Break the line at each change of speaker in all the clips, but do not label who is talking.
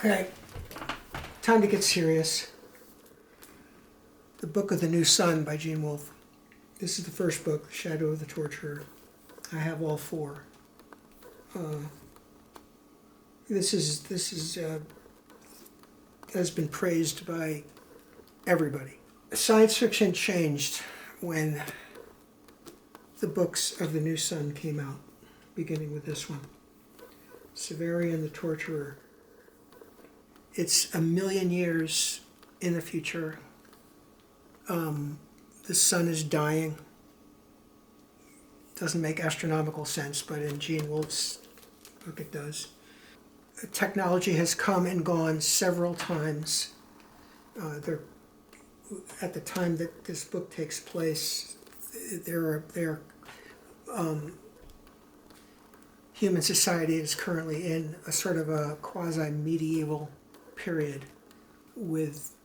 Okay, time to get serious. The Book of the New Sun by Wolfe. This is the first book, Shadow of the Torturer. I have all four. This has been praised by everybody. Science fiction changed when the books of the New Sun came out, beginning with this one, Severian the Torturer. It's a million years in the future. The sun is dying. Doesn't make astronomical sense, but in Gene Wolfe's book it does. Technology has come and gone several times. At the time that this book takes place, human society is currently in a sort of a quasi-medieval period with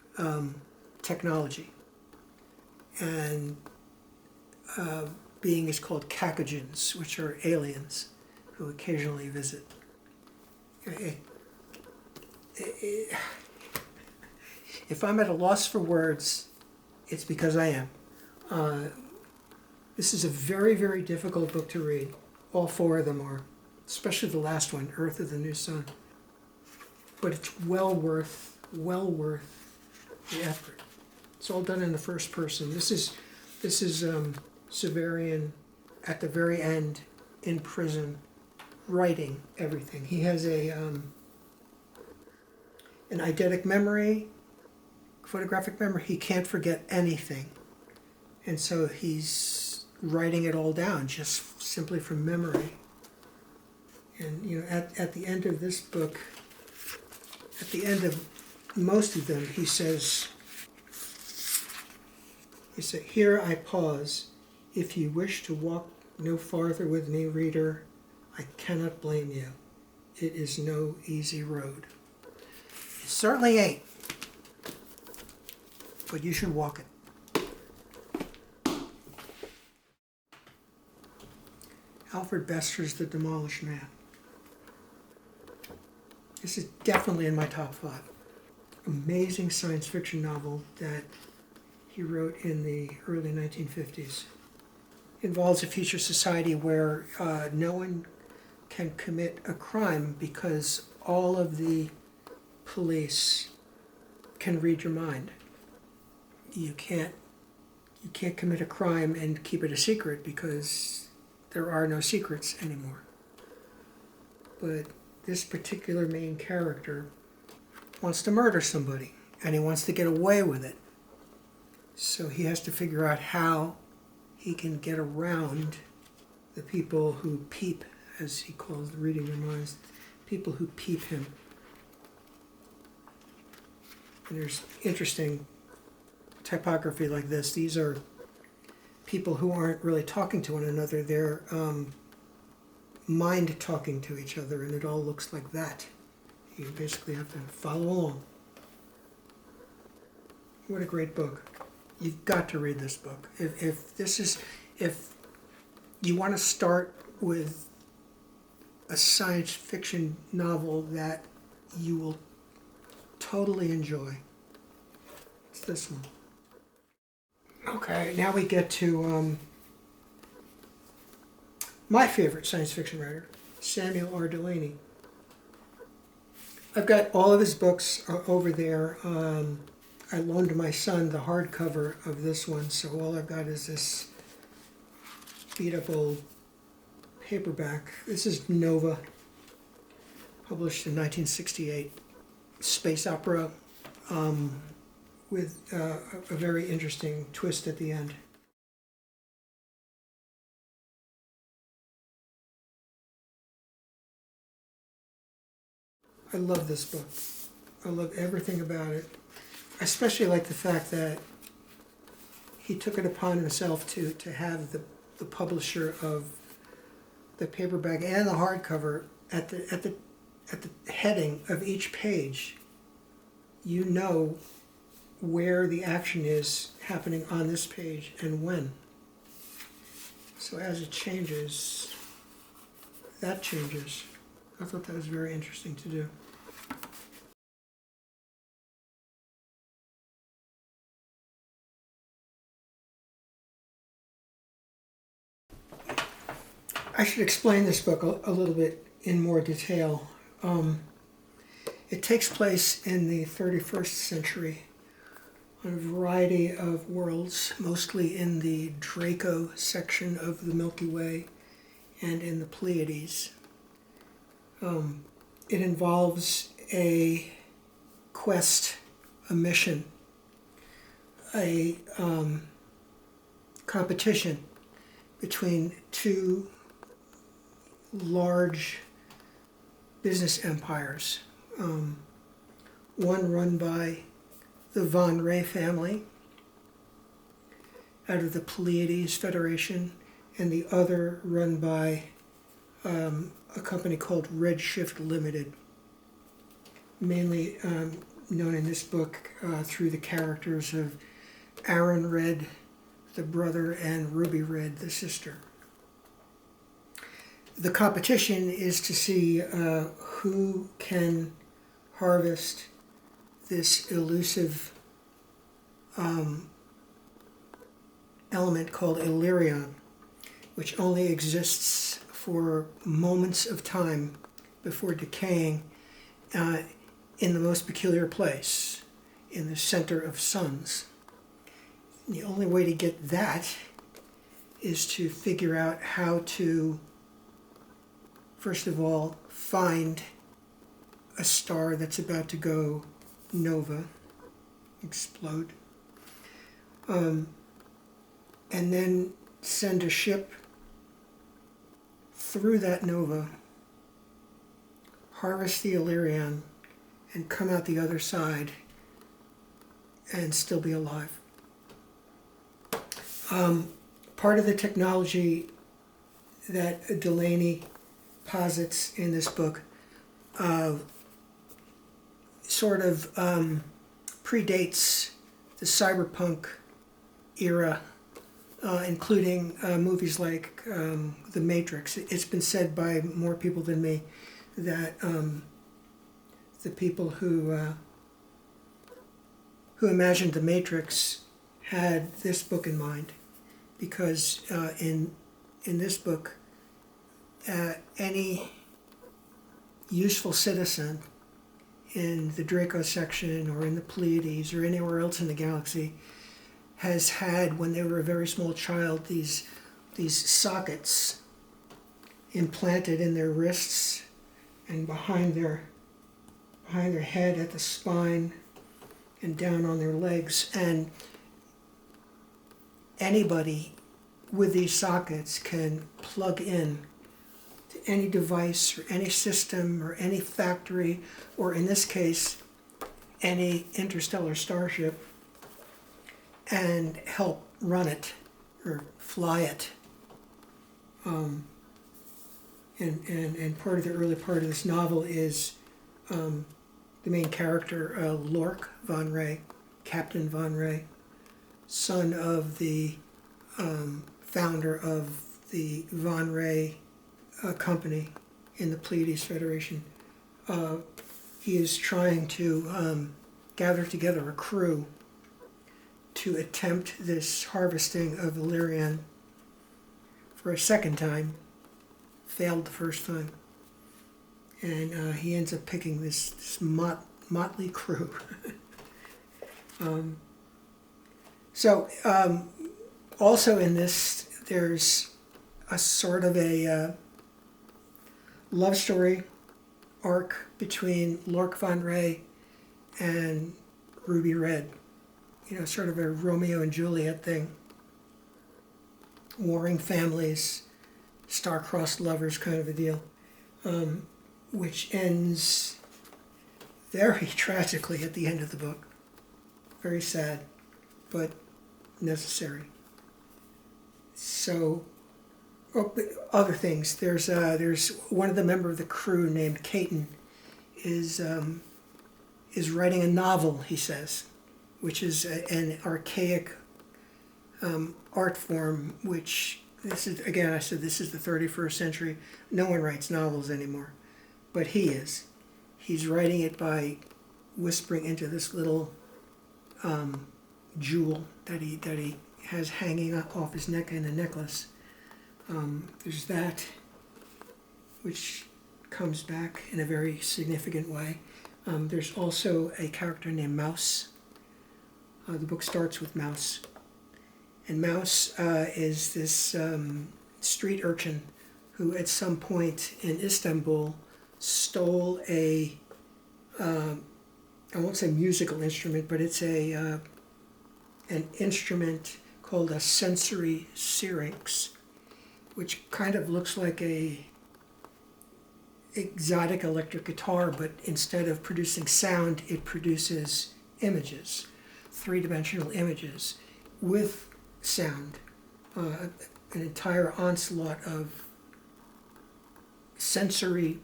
technology. And being is called cacogens, which are aliens who occasionally visit. If I'm at a loss for words, it's because I am. This is a very, very difficult book to read. All four of them are, especially the last one, Earth of the New Sun. But it's well worth the effort. It's all done in the first person. This is Severian at the very end in prison, writing everything. He has an eidetic memory, photographic memory. He can't forget anything, and so he's writing it all down just simply from memory. And at the end of this book, at the end of most of them, he says, "Here I pause. If you wish to walk no farther with me, reader, I cannot blame you. It is no easy road." It certainly ain't, but you should walk it. Alfred Bester's The Demolished Man. This is definitely in my top 5. Amazing science fiction novel that he wrote in the early 1950s. Involves a future society where no one can commit a crime because all of the police can read your mind. You can't commit a crime and keep it a secret because there are no secrets anymore. But this particular main character wants to murder somebody, and he wants to get away with it. So he has to figure out how he can get around the people who peep, as he calls the reading their minds, people who peep him. And there's interesting typography like this. These are people who aren't really talking to one another. They're mind talking to each other, and it all looks like that. You basically have to follow along. What a great book. You've got to read this book. If you want to start with a science fiction novel that you will totally enjoy, it's this one. Okay, now we get to my favorite science fiction writer, Samuel R. Delany. I've got all of his books over there. I loaned my son the hardcover of this one, so all I've got is this beat-up old paperback. This is Nova, published in 1968. Space opera with a very interesting twist at the end. I love this book. I love everything about it. I especially like the fact that he took it upon himself to have the publisher of the paperback and the hardcover at the heading of each page. You know where the action is happening on this page and when. So as it changes, that changes. I thought that was very interesting to do. I should explain this book a little bit in more detail. It takes place in the 31st century on a variety of worlds, mostly in the Draco section of the Milky Way and in the Pleiades. It involves a quest, a mission, a competition between two large business empires. One run by the Von Ray family out of the Pleiades Federation, and the other run by a company called Redshift Limited, mainly known in this book through the characters of Aaron Red, the brother, and Ruby Red, the sister. The competition is to see who can harvest this elusive element called Illyrian, which only exists for moments of time before decaying in the most peculiar place, in the center of suns. And the only way to get that is to figure out how to, first of all, find a star that's about to go nova, explode, and then send a ship through that nova, harvest the Illyrian, and come out the other side and still be alive. Part of the technology that Delany posits in this book sort of predates the cyberpunk era, including movies like The Matrix. It's been said by more people than me that the people who imagined The Matrix had this book in mind, because in this book, any useful citizen in the Draco section or in the Pleiades or anywhere else in the galaxy has had, when they were a very small child, these sockets implanted in their wrists and behind their head at the spine and down on their legs. And anybody with these sockets can plug in to any device or any system or any factory, or in this case, any interstellar starship, and help run it or fly it. And part of the early part of this novel is the main character, Lork Von Ray, Captain Von Ray, son of the founder of the Von Ray company in the Pleiades Federation. He is trying to gather together a crew to attempt this harvesting of Illyrian for a second time. Failed the first time. And he ends up picking this motley crew. Also in this, there's a sort of a love story arc between Lork Von Ray and Ruby Red. You know, sort of a Romeo and Juliet thing. Warring families, star-crossed lovers kind of a deal, which ends very tragically at the end of the book. Very sad, but necessary. So, other things. There's one of the members of the crew named Caton is writing a novel, he says, which is an archaic art form, which, this is, again, I said this is the 31st century. No one writes novels anymore, but he is. He's writing it by whispering into this little jewel that he has hanging off his neck in a necklace. There's that. which comes back in a very significant way. There's also a character named Mouse. The book starts with Mouse. And Mouse is this street urchin who at some point in Istanbul stole I won't say musical instrument, but it's an instrument called a sensory syrinx, which kind of looks like a exotic electric guitar, but instead of producing sound, it produces images, three-dimensional images with sound, an entire onslaught of sensory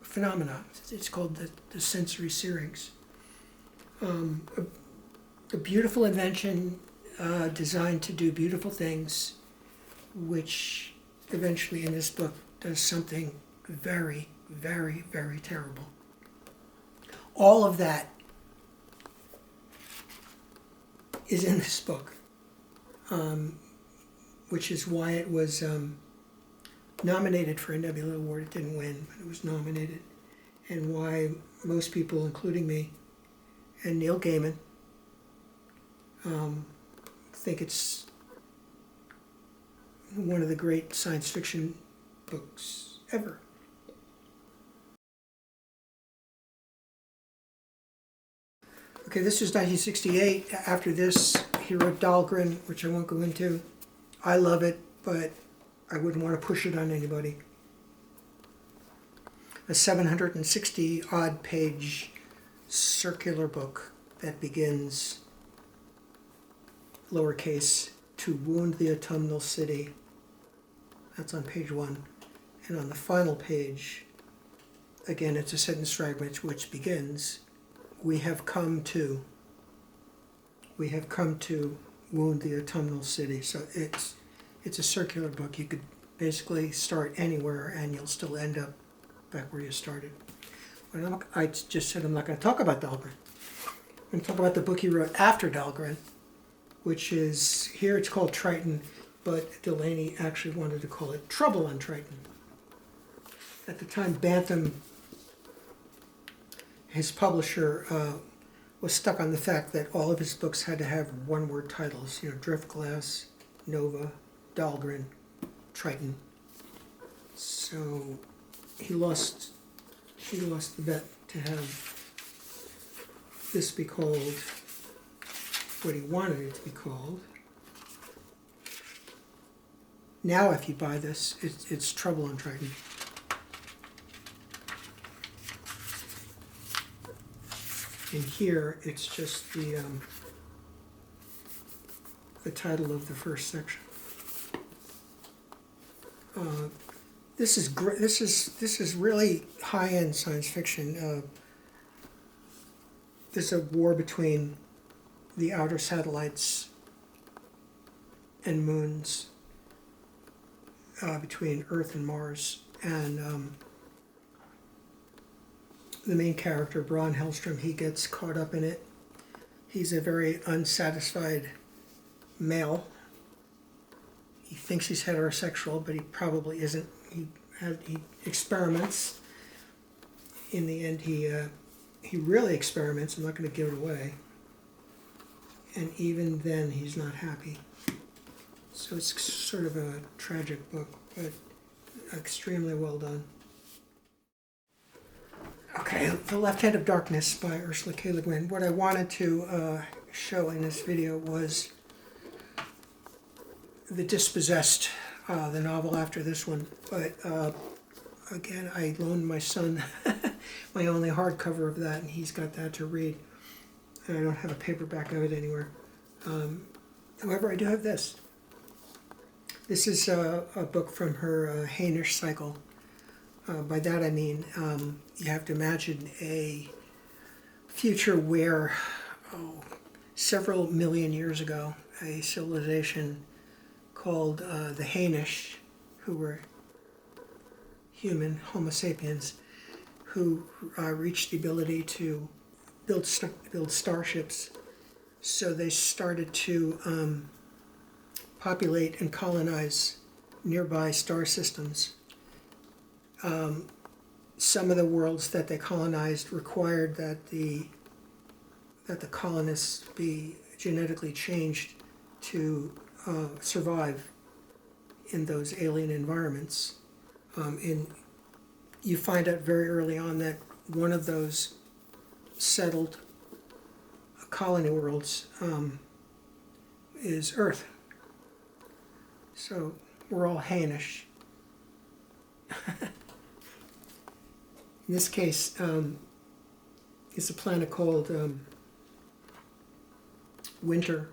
phenomena. It's called the sensory syrinx. A beautiful invention designed to do beautiful things, which eventually in this book does something very, very, very terrible. All of that is in this book, which is why it was nominated for a Nebula Award. It didn't win, but it was nominated, and why most people, including me and Neil Gaiman, think it's one of the great science fiction books ever. Okay, this is 1968. After this, he wrote Dahlgren, which I won't go into. I love it, but I wouldn't want to push it on anybody. A 760-odd page circular book that begins lowercase, to wound the autumnal city. That's on page 1. And on the final page, again, it's a sentence fragment which begins, we have come to wound the autumnal city. So it's a circular book. You could basically start anywhere and you'll still end up back where you started. But I just said I'm not going to talk about Dahlgren. I'm going to talk about the book he wrote after Dahlgren, which is, here it's called Triton, but Delany actually wanted to call it Trouble on Triton. At the time, Bantam, his publisher, was stuck on the fact that all of his books had to have one-word titles, Driftglass, Nova, Dahlgren, Triton. So he lost the bet to have this be called what he wanted it to be called. Now if you buy this, it's Trouble on Triton. And here it's just the title of the first section. This is great. This is really high-end science fiction. There's a war between the outer satellites and moons, between Earth and Mars, and the main character, Braun Hellstrom, he gets caught up in it. He's a very unsatisfied male. He thinks he's heterosexual, but he probably isn't. He experiments. In the end, he really experiments. I'm not going to give it away. And even then, he's not happy. So it's sort of a tragic book, but extremely well done. Okay, The Left Hand of Darkness by Ursula K. Le Guin. What I wanted to show in this video was The Dispossessed, the novel after this one. But again, I loaned my son my only hardcover of that, and he's got that to read. And I don't have a paperback of it anywhere. However, I do have this. This is a book from her Hainish cycle. By that I mean, you have to imagine a future where, several million years ago, a civilization called the Hainish, who were human, Homo sapiens, who reached the ability to build starships. So they started to populate and colonize nearby star systems. Some of the worlds that they colonized required that the colonists be genetically changed to survive in those alien environments. And you find out very early on that one of those settled colony worlds is Earth. So we're all Hainish. In this case, it's a planet called Winter.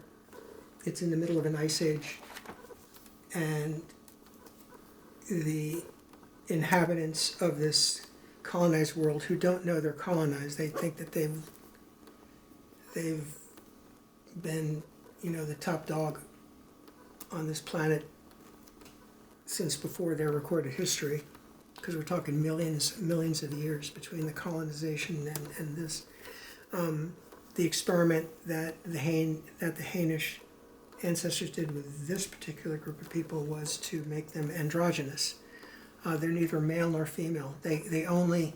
It's in the middle of an ice age, and the inhabitants of this colonized world, who don't know they're colonized, they think that they've been, the top dog on this planet since before their recorded history, because we're talking millions of years between the colonization and this. The experiment that the Hainish ancestors did with this particular group of people was to make them androgynous. They're neither male nor female. They only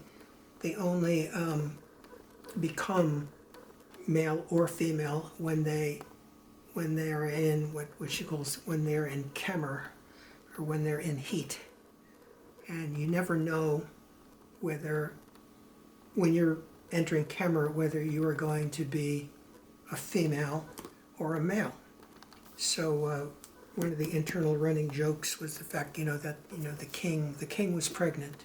become male or female when they are in what she calls, when they're in Kemer, or when they're in heat. And you never know whether, when you're entering Kemer, whether you are going to be a female or a male. So one of the internal running jokes was the fact, that the king was pregnant.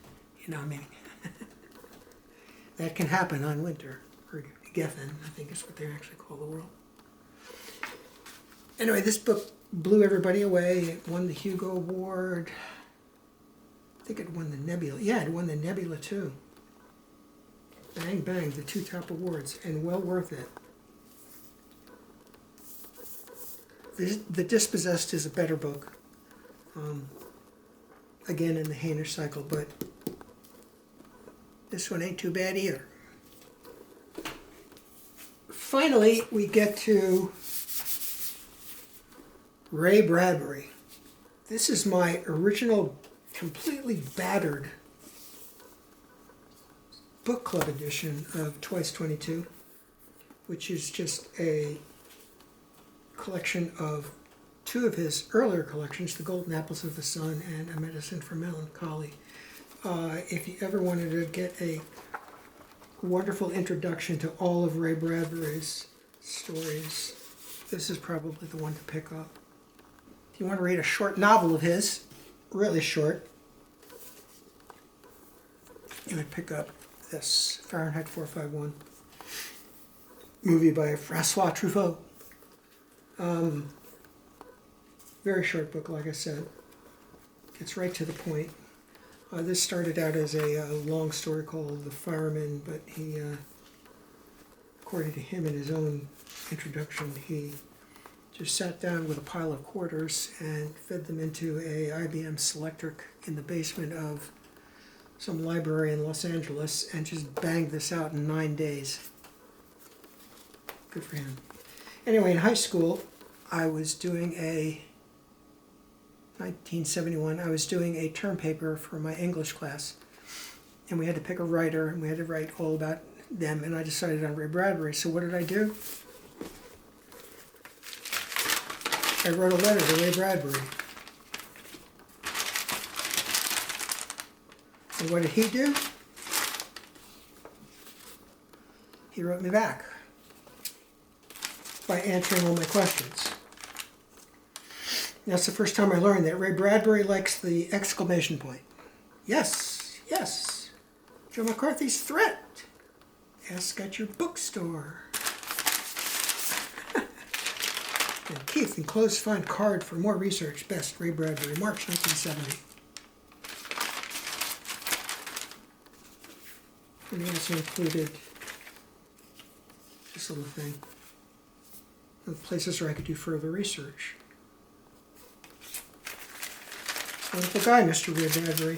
That can happen on Winter, or Geffen, I think is what they actually call the world. Anyway, this book blew everybody away. It won the Hugo Award. I think it won the Nebula. Yeah, it won the Nebula too. Bang, bang, the two top awards, and well worth it. The Dispossessed is a better book. Again, in the Hainish cycle, but this one ain't too bad either. Finally, we get to Ray Bradbury. This is my original, completely battered book club edition of Twice 22, which is just a collection of two of his earlier collections, The Golden Apples of the Sun and A Medicine for Melancholy. If you ever wanted to get a wonderful introduction to all of Ray Bradbury's stories, this is probably the one to pick up. If you want to read a short novel of his, really short, you would pick up this, Fahrenheit 451, movie by Francois Truffaut. Very short book, like I said. Gets right to the point. This started out as a long story called The Fireman, but he, according to him in his own introduction, he just sat down with a pile of quarters and fed them into a IBM Selectric in the basement of some library in Los Angeles and just banged this out in 9 days. Good for him. Anyway, in high school, I was doing 1971, I was doing a term paper for my English class, and we had to pick a writer, and we had to write all about them, and I decided on Ray Bradbury. So what did I do? I wrote a letter to Ray Bradbury. And what did he do? He wrote me back by answering all my questions. That's the first time I learned that Ray Bradbury likes the exclamation point. Yes, yes. Joe McCarthy's threat. Ask at your bookstore. And Keith, enclosed find card for more research. Best, Ray Bradbury, March 1970. And he also included this little thing. The places where I could do further research. Wonderful guy, Mr. Ray Bradbury.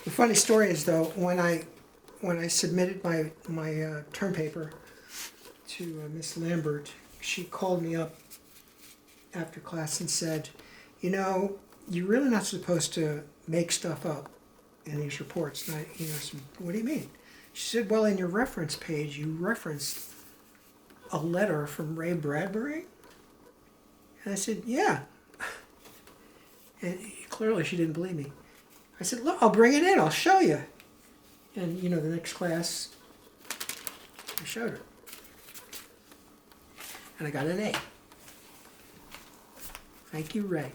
The funny story is, though, when I submitted my term paper to Miss Lambert, she called me up after class and said, you're really not supposed to make stuff up in these reports. And I said, what do you mean? She said, well, in your reference page, you referenced a letter from Ray Bradbury. And I said, yeah. And clearly she didn't believe me. I said, look, I'll bring it in, I'll show you. And the next class, I showed her. And I got an A. Thank you, Ray.